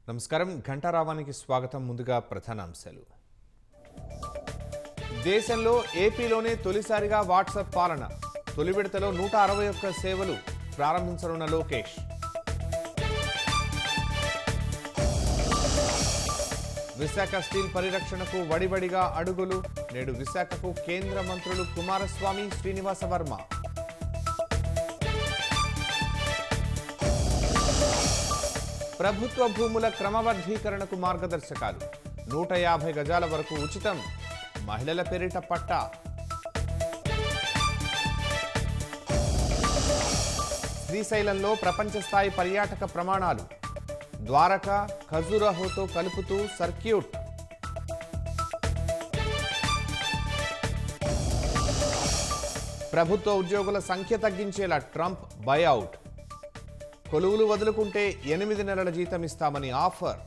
నమస్కారం ఘంటారావానికి స్వాగతం. ముందుగా ప్రధానాంశాలు. దేశంలో ఏపీలోనే తొలిసారిగా వాట్సాప్ పాలన. తొలి విడతలో 161 సేవలు ప్రారంభించనున్న లోకేష్. విశాఖ స్టీల్ పరిరక్షణకు వడివడిగా అడుగులు. నేడు విశాఖకు కేంద్ర మంత్రులు కుమారస్వామి, శ్రీనివాస వర్మ. ప్రభుత్వ భూముల క్రమబద్ధీకరణకు మార్గదర్శకాలు. 150 గజాల వరకు ఉచితం. మహిళల పేరిట పట్టా. శ్రీశైలంలో ప్రపంచ స్థాయి పర్యాటక ప్రమాణాలు. ద్వారకా, ఖజురహోతో కలుపుతూ సర్క్యూట్. ప్రభుత్వ ఉద్యోగుల సంఖ్య తగ్గించేలా ట్రంప్ బైఅవుట్. కొలువులు వదులుకుంటే 8 నెలల జీతం ఇస్తామని ఆఫర్.